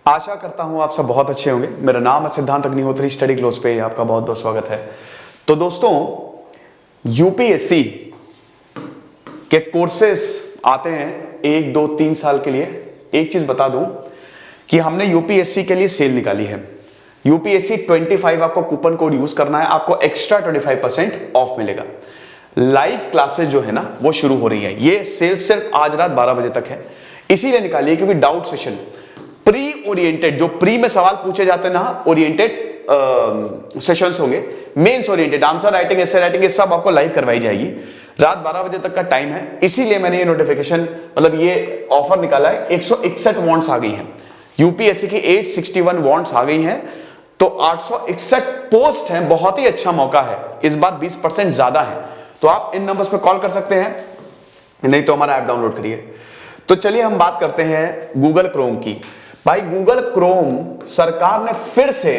आशा करता हूं आप सब बहुत अच्छे होंगे। मेरा नाम है सिद्धांत अग्निहोत्री, स्टडी क्लोज पे आपका बहुत बहुत स्वागत है। तो दोस्तों, यूपीएससी के कोर्सेस आते हैं 1, 2, 3 साल के लिए। एक चीज बता दूं कि हमने यूपीएससी के लिए सेल निकाली है। यूपीएससी 25 आपको कूपन कोड यूज करना है, आपको एक्स्ट्रा 25% ऑफ मिलेगा। लाइव क्लासेस जो है ना वो शुरू हो रही है। ये सेल सिर्फ आज रात 12 बजे तक है, इसीलिए निकाली है क्योंकि डाउट सेशन प्री ओरिएंटेड, जो प्री में सवाल पूछे जाते हैं ना, ओरिएंटेड सेशंस होंगे, mains oriented, answer writing, essay writing, ये सब आपको लाइव करवाई जाएगी। रात 12 बजे तक का टाइम है, इसीलिए मैंने ये नोटिफिकेशन मतलब ये ऑफर निकाला है। 161 वॉन्ट्स आ गई हैं, यूपीएससी की 861 वॉन्ट्स आ गई हैं, तो 861 पोस्ट हैं। बहुत ही अच्छा मौका है, इस बार 20% ज्यादा है। तो आप इन नंबर्स पे कॉल कर सकते हैं, नहीं तो हमारा ऐप डाउनलोड करिए। तो चलिए हम बात करते हैं गूगल क्रोम की। भाई, गूगल क्रोम सरकार ने फिर से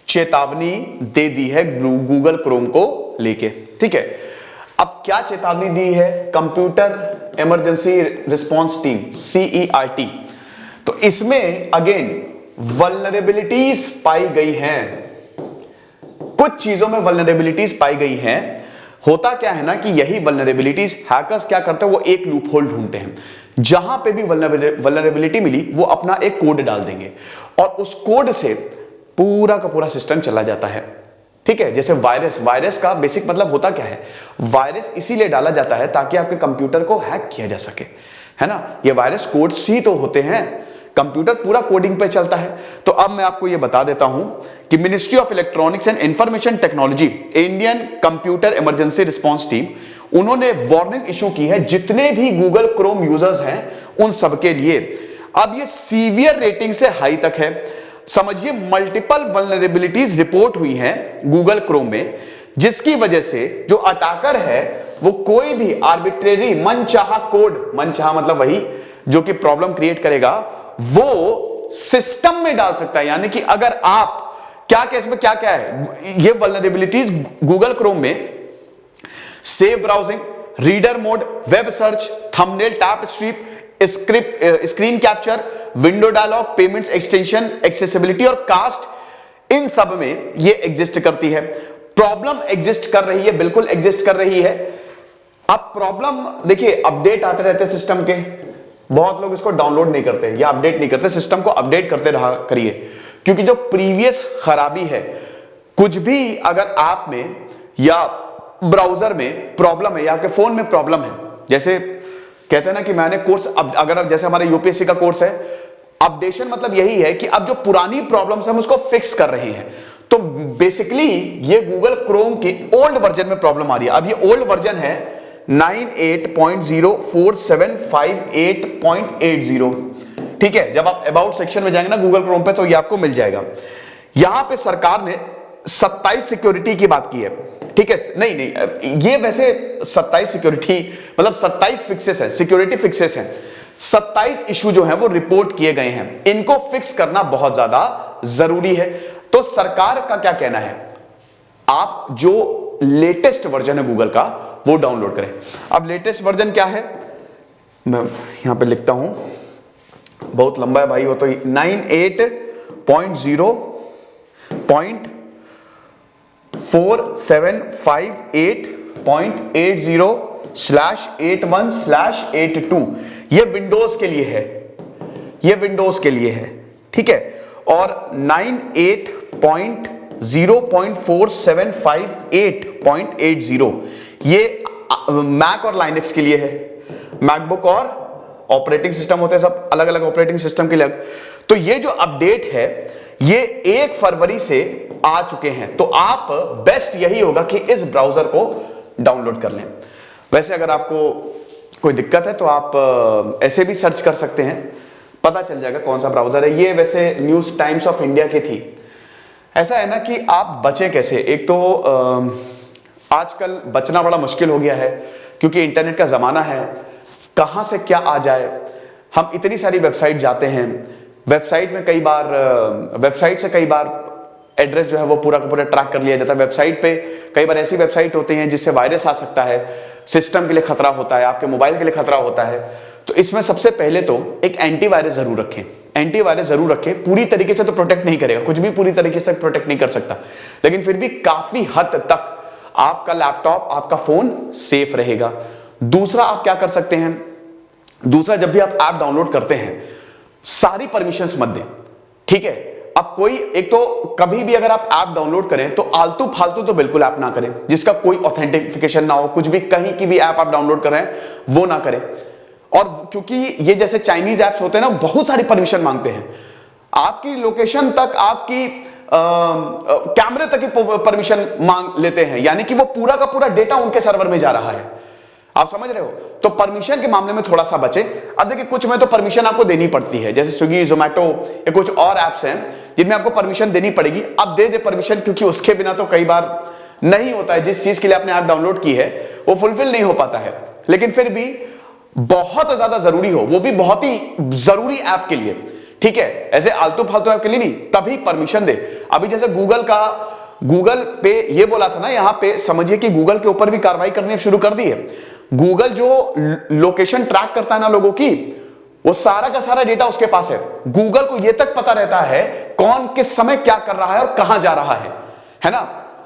चेतावनी दे दी है गूगल क्रोम को लेके, ठीक है। अब क्या चेतावनी दी है? Computer emergency response team, CERT। तो इसमें अगेन वल्नरेबिलिटीज पाई गई हैं, कुछ चीजों में वल्नरेबिलिटीज पाई गई हैं। होता क्या है ना कि यही वल्नरेबिलिटीज हैकर्स क्या करते हैं, वो एक लूप होल ढूंढते हैं। जहां पे भी वल्नरेबिलिटी मिली वो अपना एक कोड डाल देंगे और उस कोड से पूरा का पूरा सिस्टम चला जाता है, ठीक है। जैसे वायरस का बेसिक मतलब होता क्या है? वायरस इसीलिए डाला जाता है ताकि आपके कंप्यूटर को हैक किया जा सके, है ना। ये वायरस कोड्स ही तो होते हैं, कंप्यूटर पूरा कोडिंग पे चलता है। तो अब मैं आपको ये बता देता हूं कि ministry of electronics and information technology, Indian computer emergency response team, उन्होंने वार्निंग इशू की है जितने भी गूगल क्रोम यूजर्स हैं उन सबके लिए। अब ये सीवियर रेटिंग से हाई तक है। समझिए, मल्टीपल वल्नरेबिलिटीज रिपोर्ट हुई हैं गूगल क्रोम में, जिसकी वजह से जो अटैकर है वो कोई भी आर्बिट्रेरी मनचाहा कोड, मनचाहा मतलब वही जो कि प्रॉब्लम क्रिएट करेगा, वो सिस्टम में डाल सकता है। यानी कि अगर आप क्या केस में क्या क्या है ये वल्नरेबिलिटीज गूगल क्रोम में, safe browsing, reader mode, web search, thumbnail, tab strip, screen capture, window dialog, payments extension, accessibility और कास्ट, इन सब में ये एग्जिस्ट करती है। प्रॉब्लम एग्जिस्ट कर रही है, बिल्कुल एग्जिस्ट कर रही है। अब प्रॉब्लम देखिए, अपडेट आते रहते हैं सिस्टम के, बहुत लोग इसको डाउनलोड नहीं करते या अपडेट नहीं करते। सिस्टम को अपडेट करते रहा करिए, क्योंकि जो प्रीवियस खराबी है, कुछ भी अगर ऐप में या ब्राउजर में प्रॉब्लम है या आपके फोन में प्रॉब्लम है, जैसे कहते हैं ना कि मैंने कोर्स, अब अगर जैसे हमारा यूपीएससी का कोर्स है, अपडेशन मतलब यही है कि अब जो पुरानी प्रॉब्लम्स हम उसको फिक्स कर रहे हैं। तो बेसिकली ये गूगल क्रोम के ओल्ड वर्जन में प्रॉब्लम आ रही है। अब ये ओल्ड वर्जन है 98.0475.8.80, ठीक है। जब आप अबाउट सेक्शन में जाएंगे ना गूगल क्रोम पे, तो ये आपको मिल जाएगा। यहां पे सरकार ने 27 सिक्योरिटी की बात की है, ठीक है। नहीं, ये वैसे 27 सिक्योरिटी मतलब 27 फिक्सेस है, सिक्योरिटी फिक्सेस हैं। 27 इशू जो है वो रिपोर्ट किए गए हैं, इनको फिक्स करना बहुत ज्यादा जरूरी है। तो सरकार का क्या कहना है, आप जो लेटेस्ट वर्जन है गूगल का वो डाउनलोड करें। अब लेटेस्ट वर्जन क्या है, मैं यहां पे लिखता हूं, बहुत लंबा है भाई, वो तो 98.0475.8.80/81/82, ये विंडोज के लिए है, ये विंडोज के लिए है, ठीक है। और 98.0.4758.80 ये मैक और लाइनक्स के लिए है। मैकबुक और ऑपरेटिंग सिस्टम होते हैं, सब अलग अलग ऑपरेटिंग सिस्टम के लिए। तो ये जो अपडेट है ये 1 फरवरी से आ चुके हैं। तो आप बेस्ट यही होगा कि इस ब्राउजर को डाउनलोड कर लें। वैसे अगर आपको कोई दिक्कत है तो आप ऐसे भी सर्च कर सकते हैं, पता चल जाएगा कौन सा ब्राउजर है। ये वैसे न्यूज टाइम्स ऑफ इंडिया की थी। ऐसा है ना कि आप बचे कैसे, एक तो आजकल बचना बड़ा मुश्किल हो गया है क्योंकि इंटरनेट का जमाना है, कहां से क्या आ जाए। हम इतनी सारी वेबसाइट जाते हैं, वेबसाइट में कई बार वेबसाइट से कई बार एड्रेस जो है वो पूरा का पूरा ट्रैक कर लिया जाता है। वेबसाइट पे कई बार ऐसी वेबसाइट होती हैं जिससे वायरस आ सकता है, सिस्टम के लिए खतरा होता है, आपके मोबाइल के लिए खतरा होता है। तो इसमें सबसे पहले तो एक एंटीवायरस जरूर रखें, एंटीवायरस जरूर रखें। पूरी तरीके से तो प्रोटेक्ट नहीं करेगा, कुछ भी पूरी तरीके से प्रोटेक्ट नहीं कर सकता, लेकिन फिर भी काफी हद तक आपका लैपटॉप, आपका फोन सेफ रहेगा। दूसरा आप क्या कर सकते हैं, दूसरा जब भी आप ऐप डाउनलोड करते हैं सारी परमिशंस मत दें, ठीक है। अब कोई एक तो कभी भी अगर आप ऐप डाउनलोड करें तो आलतू फालतू तो बिल्कुल ऐप ना करें, जिसका कोई ऑथेंटिफिकेशन ना हो, कुछ भी कहीं की भी ऐप आप डाउनलोड कर रहे हैं वो ना करें। और क्योंकि ये जैसे चाइनीज ऐप्स होते हैं ना, बहुत सारी परमिशन मांगते हैं, आपकी लोकेशन तक, आपकी कैमरे तक की परमिशन मांग लेते हैं, यानी कि वो पूरा का पूरा डेटा उनके सर्वर में जा रहा है। आप समझ रहे हो? तो परमिशन के मामले में थोड़ा सा बचे। अब देखिए कुछ में तो परमिशन आपको देनी पड़ती है, जैसे स्विगी, जोमेटो या कुछ और ऐप्स हैं जिनमें आपको परमिशन देनी पड़ेगी। अब दे दे परमिशन, क्योंकि उसके बिना तो कई बार नहीं होता है, जिस चीज के लिए आपने ऐप डाउनलोड की है वो फुलफिल नहीं हो पाता है। लेकिन फिर भी बहुत ज्यादा जरूरी हो, वो भी बहुत ही जरूरी ऐप के लिए, ठीक है, ऐसे आलतू फालतू ऐप के लिए नहीं, तभी परमिशन दे। अभी जैसे गूगल पे ये बोला था ना, यहां पे समझिए कि गूगल के ऊपर भी कार्रवाई करनी शुरू कर दी है। गूगल जो लोकेशन ट्रैक करता है ना लोगों की, वो सारा का सारा डेटा उसके पास है। गूगल को ये तक पता रहता है कौन किस समय क्या कर रहा है और कहां जा रहा है ना।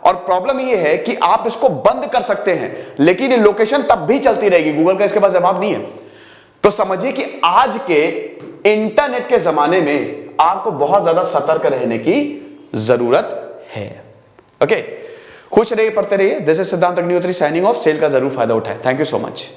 और प्रॉब्लम ये है कि आप इसको बंद कर सकते हैं, लेकिन ये लोकेशन तब भी चलती रहेगी, गूगल का इसके पास जवाब नहीं है। तो समझिए कि आज के इंटरनेट के जमाने में आपको बहुत ज्यादा सतर्क रहने की जरूरत है। ओके, खुश रहिए, पढ़ते रहिए। दिस इज सिद्धांत अग्निहोत्री साइनिंग ऑफ। सेल का जरूर फायदा उठाएं। Thank you so much.